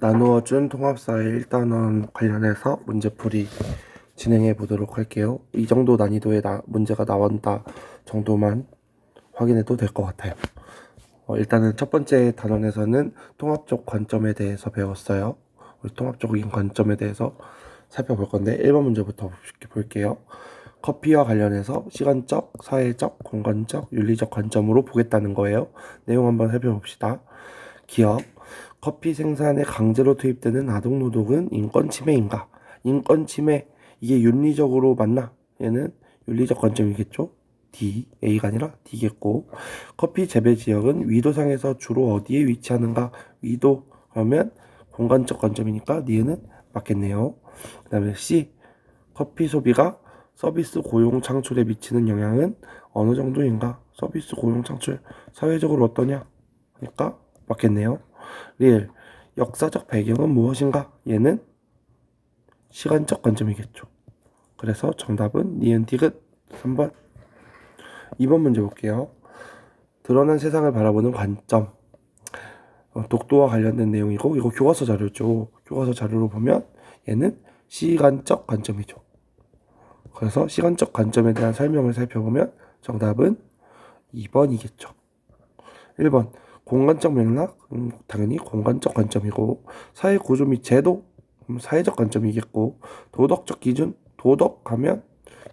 나누어준 통합사의 1단원 관련해서 문제풀이 진행해 보도록 할게요. 이 정도 난이도의 문제가 나온다 정도만 확인해도 될 것 같아요. 일단은 첫 번째 단원에서는 통합적 관점에 대해서 배웠어요. 우리 통합적인 관점에 대해서 살펴볼 건데 1번 문제부터 볼게요. 커피와 관련해서 시간적, 사회적, 공간적, 윤리적 관점으로 보겠다는 거예요. 내용 한번 살펴봅시다. 기업, 커피 생산에 강제로 투입되는 아동노동은 인권 침해인가? 인권 침해, 이게 윤리적으로 맞나? 얘는 윤리적 관점이겠죠? D, A가 아니라 D겠고, 커피 재배 지역은 위도상에서 주로 어디에 위치하는가? 위도, 그러면 공간적 관점이니까 니은은 맞겠네요. 그 다음에 C, 커피 소비가 서비스 고용 창출에 미치는 영향은 어느 정도인가? 서비스 고용 창출, 사회적으로 어떠냐? 그러니까 맞겠네요. 리을, 역사적 배경은 무엇인가? 얘는 시간적 관점이겠죠. 그래서 정답은 니은 디귿 3번. 2번 문제 볼게요. 드러난 세상을 바라보는 관점. 독도와 관련된 내용이고 이거 교과서 자료죠. 교과서 자료로 보면 얘는 시간적 관점이죠. 그래서 시간적 관점에 대한 설명을 살펴보면 정답은 2번이겠죠. 1번 공간적 맥락, 당연히 공간적 관점이고, 사회 구조 및 제도, 사회적 관점이겠고, 도덕적 기준, 도덕 하면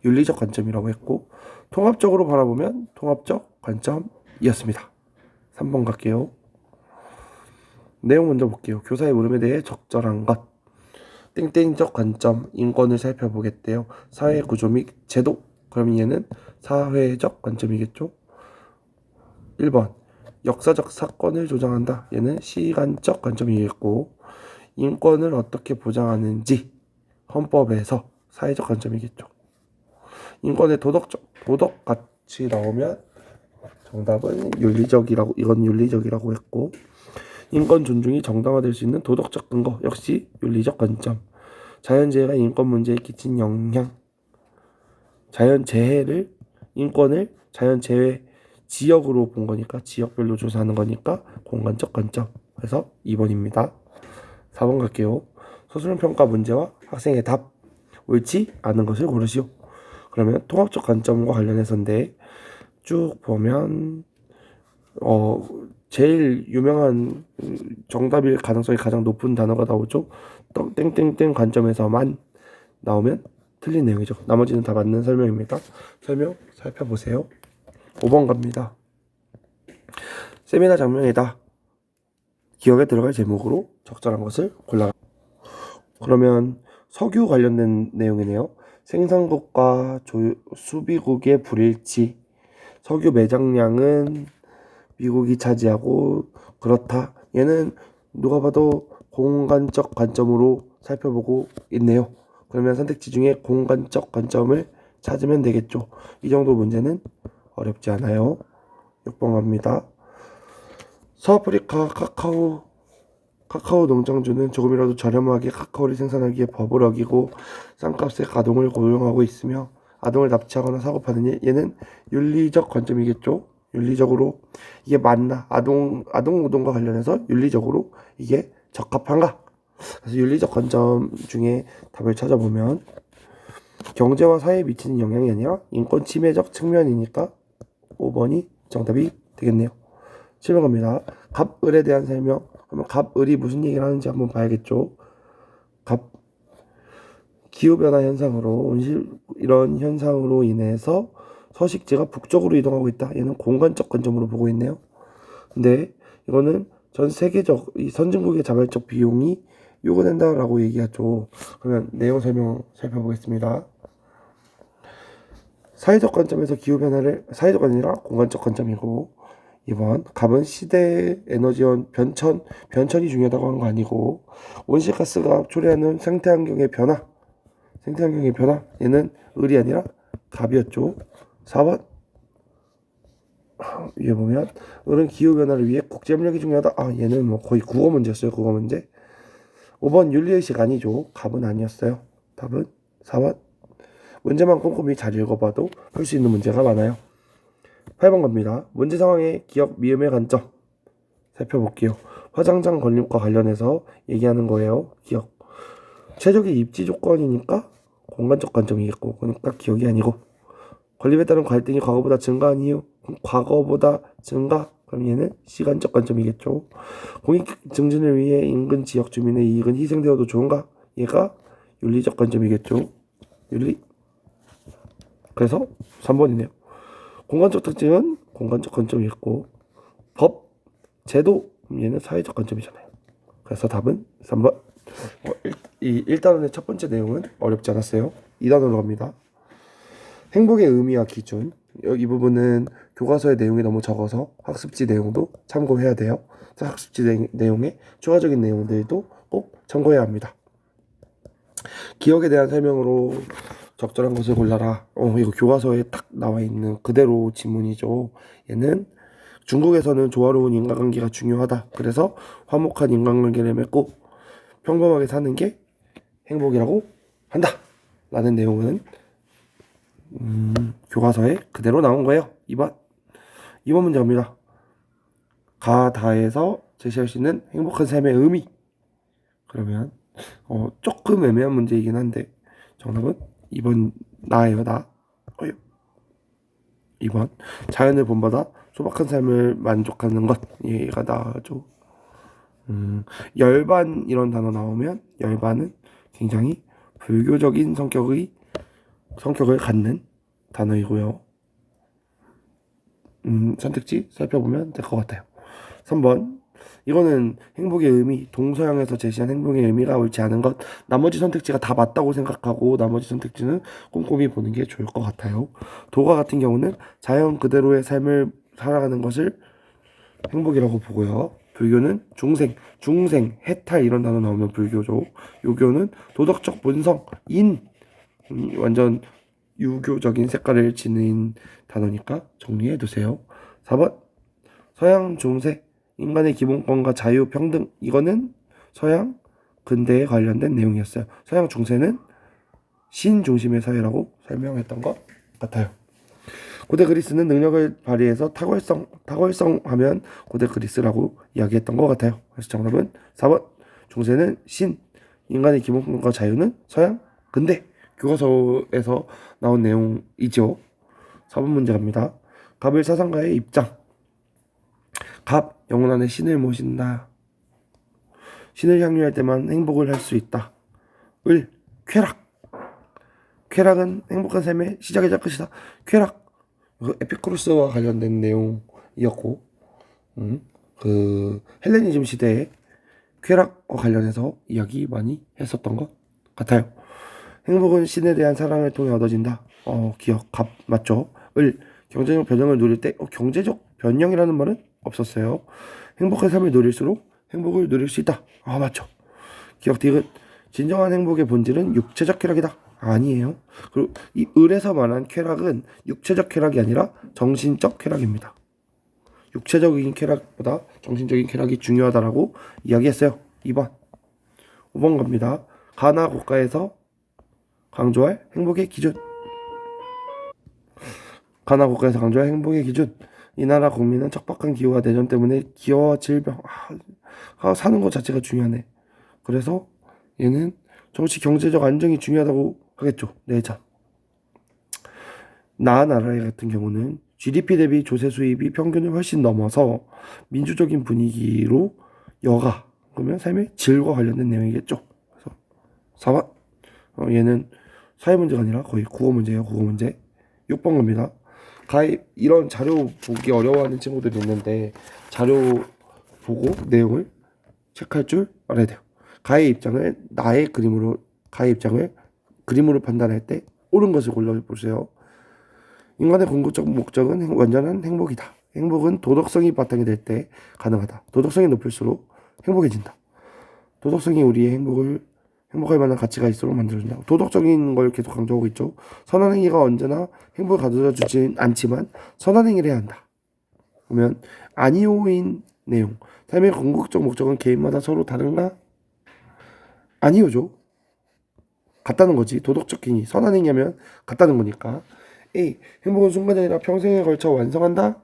윤리적 관점이라고 했고, 통합적으로 바라보면 통합적 관점이었습니다. 3번 갈게요. 내용 먼저 볼게요. 교사의 물음에 대해 적절한 것. 땡땡적 관점, 인권을 살펴보겠대요. 사회 구조 및 제도, 그럼 얘는 사회적 관점이겠죠. 1번 역사적 사건을 조장한다. 얘는 시간적 관점이겠고, 인권을 어떻게 보장하는지 헌법에서 사회적 관점이겠죠. 인권의 도덕 같이 나오면 정답은 윤리적이라고, 이건 윤리적이라고 했고, 인권 존중이 정당화될 수 있는 도덕적 근거 역시 윤리적 관점. 자연재해가 인권 문제에 끼친 영향, 자연재해를, 인권을 자연재해 지역으로 본 거니까, 지역별로 조사하는 거니까 공간적 관점. 그래서 2번입니다. 4번 갈게요. 서술평가 문제와 학생의 답, 옳지 않은 것을 고르시오. 그러면 통합적 관점과 관련해서인데, 쭉 보면 제일 유명한 정답일 가능성이 가장 높은 단어가 나오죠. 땡땡땡 관점에서만 나오면 틀린 내용이죠. 나머지는 다 맞는 설명입니다. 설명 살펴보세요. 5번 갑니다. 세미나 장면이다. 기억에 들어갈 제목으로 적절한 것을 골라. 그러면 석유 관련된 내용이네요. 생산국과 수비국의 불일치. 석유 매장량은 미국이 차지하고 그렇다. 얘는 누가 봐도 공간적 관점으로 살펴보고 있네요. 그러면 선택지 중에 공간적 관점을 찾으면 되겠죠. 이 정도 문제는 어렵지 않아요. 6번 갑니다. 서아프리카 카카오 농장주는 조금이라도 저렴하게 카카오를 생산하기에 법을 어기고 싼값에 아동을 고용하고 있으며 아동을 납치하거나 사고파는 일. 얘는 윤리적 관점이겠죠. 윤리적으로 이게 맞나? 아동 노동과 관련해서 윤리적으로 이게 적합한가? 그래서 윤리적 관점 중에 답을 찾아보면 경제와 사회에 미치는 영향이 아니라 인권 침해적 측면이니까 5번이 정답이 되겠네요. 7번 갑니다. 갑을에 대한 설명. 그러면 갑을이 무슨 얘기를 하는지 한번 봐야겠죠. 기후변화 현상으로 이런 현상으로 인해서 서식지가 북쪽으로 이동하고 있다. 얘는 공간적 관점으로 보고 있네요. 근데 이거는 전 세계적 이 선진국의 자발적 비용이 요구된다라고 얘기하죠. 그러면 내용 설명 살펴보겠습니다. 사회적 관점에서 기후변화를, 사회적 아니라 공간적 관점이고, 2번 갑은 시대 에너지원 변천이 중요하다고 하는 거 아니고, 온실가스가 초래하는 생태환경의 변화, 얘는 을이 아니라 갑이었죠. 4번 위에 보면 을은 기후변화를 위해 국제협력이 중요하다. 얘는 뭐 거의 국어 문제였어요. 국어 문제. 5번 윤리의식 아니죠. 갑은 아니었어요. 답은 4번. 문제만 꼼꼼히 잘 읽어봐도 할 수 있는 문제가 많아요. 8번 갑니다. 문제 상황의 기억 미음의 관점 살펴볼게요. 화장장 건립과 관련해서 얘기하는 거예요. 기억. 최적의 입지 조건이니까 공간적 관점이겠고, 그러니까 기억이 아니고, 건립에 따른 갈등이 과거보다 증가한 이유, 과거보다 증가, 그럼 얘는 시간적 관점이겠죠. 공익 증진을 위해 인근 지역 주민의 이익은 희생되어도 좋은가? 얘가 윤리적 관점이겠죠. 윤리. 그래서 3번이네요. 공간적 특징은 공간적 관점이겠고, 법, 제도, 얘는 사회적 관점이잖아요. 그래서 답은 3번. 이 1단원의 첫 번째 내용은 어렵지 않았어요. 2단원으로 갑니다. 행복의 의미와 기준. 이 부분은 교과서의 내용이 너무 적어서 학습지 내용도 참고해야 돼요. 학습지 내용의 추가적인 내용들도 꼭 참고해야 합니다. 기억에 대한 설명으로 적절한 것을 골라라. 이거 교과서에 딱 나와 있는 그대로 지문이죠. 얘는 중국에서는 조화로운 인간관계가 중요하다. 그래서 화목한 인간관계를 맺고 평범하게 사는 게 행복이라고 한다. 라는 내용은 교과서에 그대로 나온 거예요. 2번 문제입니다. 가다에서 제시할 수 있는 행복한 삶의 의미. 그러면 조금 애매한 문제이긴 한데 정답은 2번 나예요. 나. 2번 자연을 본받아 소박한 삶을 만족하는 것. 얘가 나죠. 열반 이런 단어 나오면 열반은 굉장히 불교적인 성격을 갖는 단어이고요. 선택지 살펴보면 될 것 같아요. 3번 이거는 행복의 의미, 동서양에서 제시한 행복의 의미가 옳지 않은 것. 나머지 선택지가 다 맞다고 생각하고 나머지 선택지는 꼼꼼히 보는 게 좋을 것 같아요. 도가 같은 경우는 자연 그대로의 삶을 살아가는 것을 행복이라고 보고요. 불교는 중생, 해탈 이런 단어 나오면 불교죠. 유교는 도덕적 본성, 완전 유교적인 색깔을 지닌 단어니까 정리해 두세요. 4번 서양 중세, 인간의 기본권과 자유, 평등. 이거는 서양 근대에 관련된 내용이었어요. 서양 중세는 신 중심의 사회라고 설명했던 것 같아요. 고대 그리스는 능력을 발휘해서 탁월성하면 고대 그리스라고 이야기했던 것 같아요. 그래서 정답은 4번. 중세는 신, 인간의 기본권과 자유는 서양, 근대. 교과서에서 나온 내용이죠. 4번 문제 갑니다. 갑을 사상가의 입장. 갑, 영혼 안에 신을 모신다. 신을 향유할 때만 행복을 할 수 있다. 을, 쾌락. 쾌락은 행복한 삶의 시작이자 끝이다. 쾌락. 에피쿠로스와 관련된 내용이었고, 헬레니즘 시대에 쾌락과 관련해서 이야기 많이 했었던 것 같아요. 행복은 신에 대한 사랑을 통해 얻어진다. 기억, 갑, 맞죠? 을, 경제적 변형을 누릴 때, 경제적 변형이라는 말은 없었어요. 행복한 삶을 누릴수록 행복을 누릴 수 있다. 맞죠? 기억, 디귿, 진정한 행복의 본질은 육체적 쾌락이다. 아니에요. 그리고 이 을에서 말한 쾌락은 육체적 쾌락이 아니라 정신적 쾌락입니다. 육체적인 쾌락보다 정신적인 쾌락이 중요하다라고 이야기했어요. 2번. 5번 갑니다. 가나 국가에서 강조할 행복의 기준. 가나 국가에서 강조할 행복의 기준. 이 나라 국민은 척박한 기후와 내전 때문에 기어와 질병, 사는 것 자체가 중요하네. 그래서 얘는 정치 경제적 안정이 중요하다고 하겠죠. 내전. 나라 같은 경우는 GDP 대비 조세 수입이 평균을 훨씬 넘어서 민주적인 분위기로 여가, 그러면 삶의 질과 관련된 내용이겠죠. 그래서 4번. 얘는 사회 문제가 아니라 거의 국어 문제예요. 국어 문제. 6번 갑니다. 이런 자료 보기 어려워하는 친구들이 있는데 자료 보고 내용을 체크할 줄 알아야 돼요. 가의 입장을 그림으로 판단할 때 옳은 것을 골라보세요. 인간의 궁극적 목적은 완전한 행복이다. 행복은 도덕성이 바탕이 될 때 가능하다. 도덕성이 높을수록 행복해진다. 도덕성이 우리의 행복할 만한 가치가 있도록 만들어준다. 도덕적인 걸 계속 강조하고 있죠. 선한 행위가 언제나 행복을 가져다 주진 않지만 선한 행위를 해야 한다. 그러면 아니오인 내용. 삶의 궁극적 목적은 개인마다 서로 다른가? 아니오죠. 같다는 거지. 도덕적 행위, 선한 행위하면 같다는 거니까. A. 행복은 순간이 아니라 평생에 걸쳐 완성한다?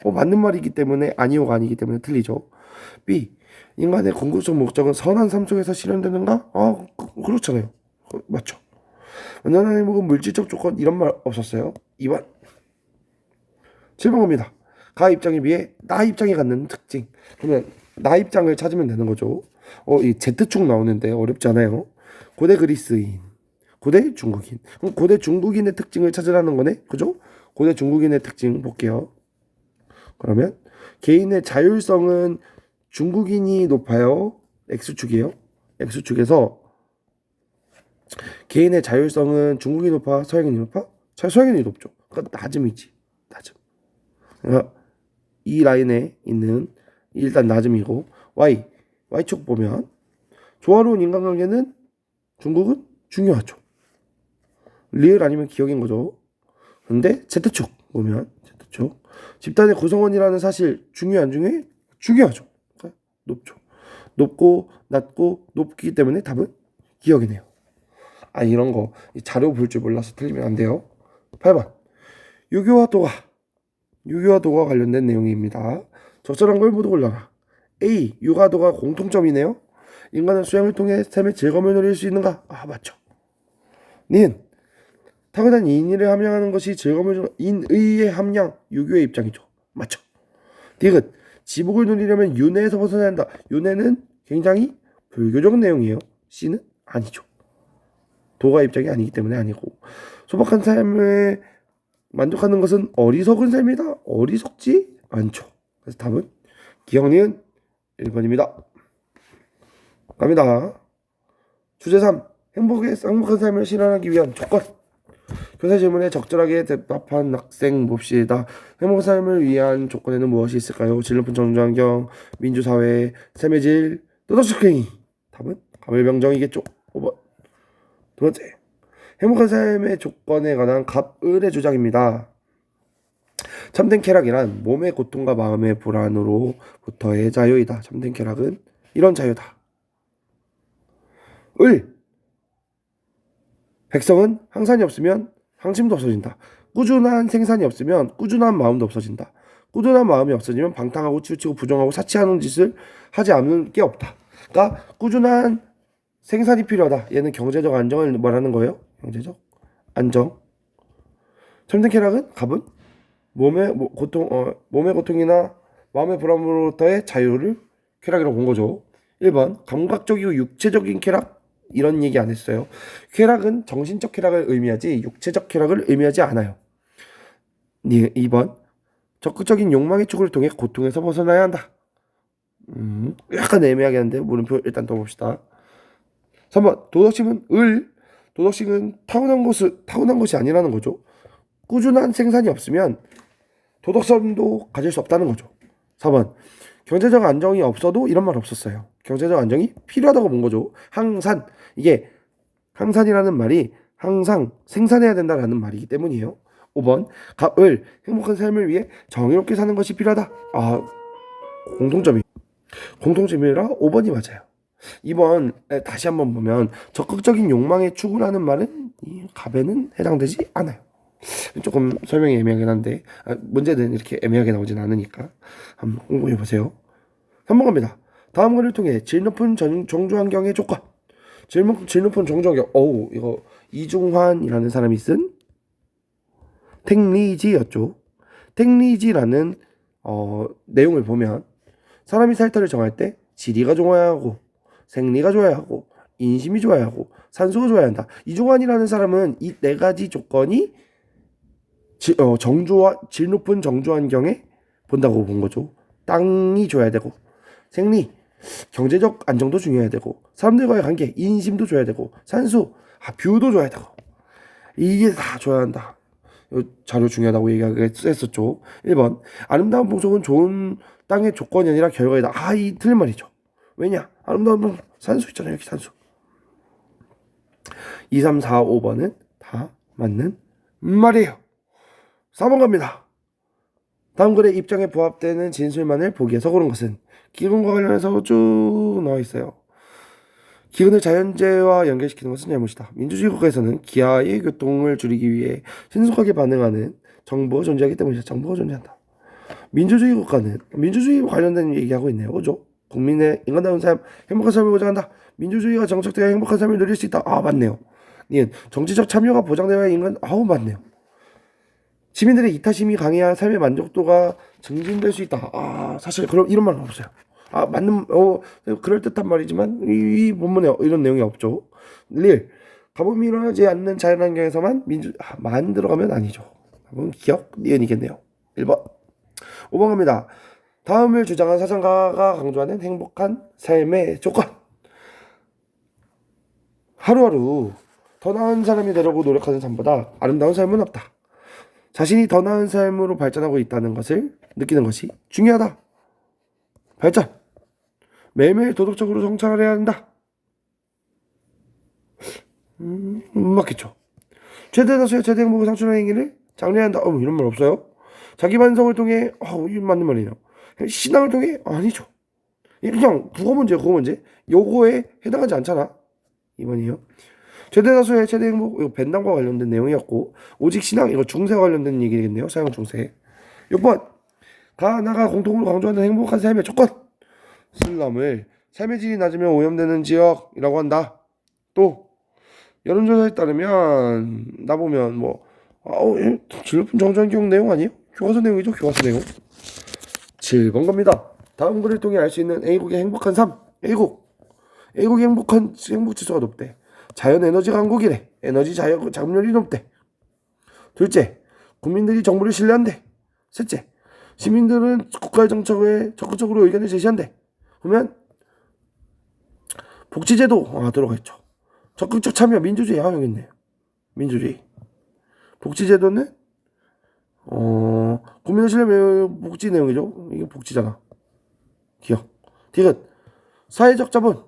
맞는 말이기 때문에 아니오가 아니기 때문에 틀리죠. B. 인간의 궁극적 목적은 선한 삶 속에서 실현되는가? 그렇잖아요. 맞죠. 완전한 행복은 물질적 조건 이런 말 없었어요. 2번 7번 겁니다. 가 입장에 비해 나 입장이 갖는 특징. 그러면 나 입장을 찾으면 되는 거죠. 이 Z축 나오는데 어렵지 않아요. 고대 그리스인, 고대 중국인. 그럼 고대 중국인의 특징을 찾으라는 거네. 그죠? 고대 중국인의 특징 볼게요. 그러면 개인의 자율성은 중국인이 높아요. X축이에요. X축에서 개인의 자율성은 중국인이 높아, 서양인이 높아? 서양인이 높죠. 그러니까 낮음이지. 낮음. 그러니까 이 라인에 있는 일단 낮음이고 Y축 보면 조화로운 인간관계는 중국은 중요하죠. 리을 아니면 기억인 거죠. 근데 Z축 보면 Z축 집단의 구성원이라는 사실 중요해 안 중요해? 중요하죠. 그러니까 높죠. 높고 낮고 높기 때문에 답은 기억이네요. 이런 거 자료 볼 줄 몰라서 틀리면 안 돼요. 8번 유교와 도가 관련된 내용입니다. 적절한 걸 모두 골라라. A. 유가 도가 공통점이네요. 인간은 수양을 통해 삶의 즐거움을 누릴 수 있는가? 맞죠. 니은 타고난 인의를 함양하는 것이 즐거움을 주는 인의의 함양, 유교의 입장이죠. 맞죠. 디귿 지복을 누리려면 윤회에서 벗어나야 한다. 윤회는 굉장히 불교적 내용이에요. C는 아니죠. 도가 입장이 아니기 때문에 아니고. 소박한 삶에 만족하는 것은 어리석은 삶이다. 어리석지 않죠. 그래서 답은 기억니은 1번입니다. 갑니다. 주제 3. 행복한 삶을 실현하기 위한 조건. 교사 질문에 적절하게 대답한 학생 봅시다. 행복한 삶을 위한 조건에는 무엇이 있을까요? 질 높은 정조환경, 민주사회, 삶의 질, 도덕적행위. 답은 가물병정이겠죠. 5번. 두 번째. 행복한 삶의 조건에 관한 갑을의 주장입니다. 참된 쾌락이란 몸의 고통과 마음의 불안으로부터의 자유이다. 참된 쾌락은 이런 자유다. 백성은 항산이 없으면 항심도 없어진다. 꾸준한 생산이 없으면 꾸준한 마음도 없어진다. 꾸준한 마음이 없어지면 방탕하고 치우치고 부정하고 사치하는 짓을 하지 않는 게 없다. 그러니까 꾸준한 생산이 필요하다. 얘는 경제적 안정을 말하는 거예요. 경제적 안정. 참된 쾌락은 갑은 몸의 고통이나 마음의 불안으로부터의 자유를 쾌락이라고 본 거죠. 1번 감각적이고 육체적인 쾌락 이런 얘기 안 했어요. 쾌락은 정신적 쾌락을 의미하지 육체적 쾌락을 의미하지 않아요. 2번 적극적인 욕망의 축을 통해 고통에서 벗어나야 한다. 약간 애매하게 하는데 물음표 일단 더 봅시다. 3번 도덕심은 타고난 것이 아니라는 거죠. 꾸준한 생산이 없으면 도덕성도 가질 수 없다는 거죠. 4번 경제적 안정이 없어도 이런 말 없었어요. 경제적 안정이 필요하다고 본 거죠. 이게 항산이라는 말이 항상 생산해야 된다라는 말이기 때문이에요. 5번 행복한 삶을 위해 정의롭게 사는 것이 필요하다. 공통점이라 5번이 맞아요. 2번 다시 한번 보면 적극적인 욕망에 추구하는 말은 이 갑에는 해당되지 않아요. 조금 설명이 애매하긴 한데 문제는 이렇게 애매하게 나오진 않으니까 한번 공부해 보세요. 3번 갑니다. 다음 글을 통해 질 높은 정조환경의 조건. 질 높은 정조환경. 이거 이중환이라는 사람이 쓴 택리지였죠. 택리지라는 내용을 보면 사람이 살터를 정할 때 지리가 좋아야 하고 생리가 좋아야 하고 인심이 좋아야 하고 산소가 좋아야 한다. 이중환이라는 사람은 이 네 가지 조건이 질 높은 정조환경에 본다고 본 거죠. 땅이 좋아야 되고 생리, 경제적 안정도 중요해야 되고 사람들과의 관계, 인심도 좋아야 되고 산소, 뷰도 좋아야 되고 이게 다 좋아야 한다. 자료 중요하다고 얘기했었죠. 1번 아름다운 풍속은 좋은 땅의 조건이 아니라 결과이다. 이 틀린 말이죠. 왜냐? 아름다운 산소 있잖아요. 여기 산소. 2, 3, 4, 5번은 다 맞는 말이에요. 4번 갑니다. 다음 글의 입장에 부합되는 진술만을 보기에서 고른 것은 기근과 관련해서 쭉 나와 있어요. 기근을 자연재해와 연결시키는 것은 잘못이다. 민주주의 국가에서는 기아의 교통을 줄이기 위해 신속하게 반응하는 정부가 존재하기 때문이다. 정부가 존재한다. 민주주의 국가는 민주주의 관련된 얘기하고 있네요. 그죠? 국민의 인간다운 삶, 행복한 삶을 보장한다. 민주주의가 정착되어 행복한 삶을 누릴 수 있다. 아, 맞네요. 니은 정치적 참여가 보장되어야 인간, 아우, 맞네요. 시민들의 이타심이 강해야 삶의 만족도가 증진될 수 있다. 아, 사실 그럼 이런 말은 없어요. 아, 맞는, 그럴듯한 말이지만 이 본문에 이런 내용이 없죠. 릴, 가뭄이 일어나지 않는 자연환경에서만 만들어가면 아니죠. 답은 기억, 니은이겠네요. 1번. 5번 갑니다. 다음을 주장한 사상가가 강조하는 행복한 삶의 조건. 하루하루 더 나은 사람이 되려고 노력하는 삶보다 아름다운 삶은 없다. 자신이 더 나은 삶으로 발전하고 있다는 것을 느끼는 것이 중요하다. 발전. 매일매일 도덕적으로 성찰을 해야 한다. 맞겠죠. 최대 다수의 최대 행복을 상실하는 행위를 장려해야 한다. 이런 말 없어요. 자기 반성을 통해 이거 맞는 말이에요. 신앙을 통해 아니죠. 그냥 국어 문제. 요거에 해당하지 않잖아. 2번이요. 최대 다수의 최대 행복, 이거 벤담과 관련된 내용이었고, 오직 신앙, 이거 중세와 관련된 얘기겠네요. 사용 중세. 6번. 가나가 공통으로 강조하는 행복한 삶의 조건. 슬럼을 삶의 질이 낮으면 오염되는 지역이라고 한다. 또 여론조사에 따르면 나보면 질높은 정전기록 내용 아니에요? 교과서 내용이죠. 교과서 내용. 7번 갑니다. 다음 글을 통해 알 수 있는 A국의 행복한 삶. A국의 행복 지수가 높대. 자연 에너지 강국이래. 에너지 작업률이 높대. 둘째, 국민들이 정부를 신뢰한대. 셋째, 시민들은 국가의 정책에 적극적으로 의견을 제시한대. 그러면 복지제도 들어가 있죠. 적극적 참여, 민주주의. 여기 있네. 민주주의. 복지제도는 국민의 신뢰 복지 내용이죠. 이게 복지잖아. 기억. 디귿. 사회적 자본.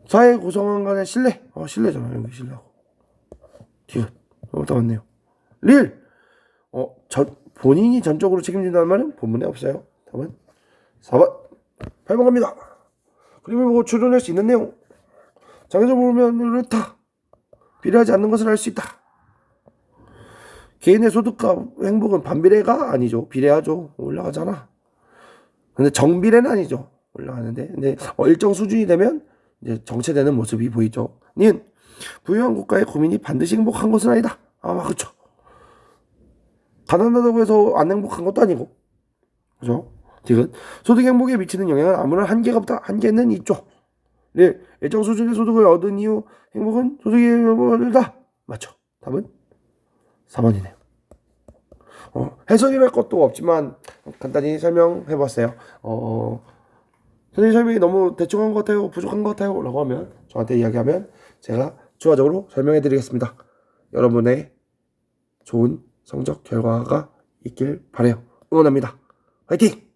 사회 구성원 간의 신뢰. 신뢰잖아. 여기 신뢰하고. 디귿. 다 맞네요. 릴. 본인이 전적으로 책임진다는 말은 본문에 없어요. 답은 4번. 8번 갑니다. 그림을 보고 추론할 수 있는 내용. 장에서 보면 이렇다. 비례하지 않는 것을 알 수 있다. 개인의 소득과 행복은 반비례가 아니죠. 비례하죠. 올라가잖아. 근데 정비례는 아니죠. 올라가는데. 근데 일정 수준이 되면 이제 정체되는 모습이 보이죠. 니은 부유한 국가의 국민이 반드시 행복한 것은 아니다. 그렇죠. 가난하다고 해서 안 행복한 것도 아니고. 그죠? 지금 소득 행복에 미치는 영향은 아무런 한계가 없다. 한계는 있죠. 네, 일정 수준의 소득을 얻은 이후 행복은 소득이 멀다. 맞죠? 답은 4번이네요. 해석이랄 것도 없지만 간단히 설명해봤어요. 선생님 설명이 너무 대충한 것 같아요, 부족한 것 같아요 라고 하면 저한테 이야기하면 제가 추가적으로 설명해드리겠습니다. 여러분의 좋은 성적 결과가 있길 바라요. 응원합니다. 화이팅!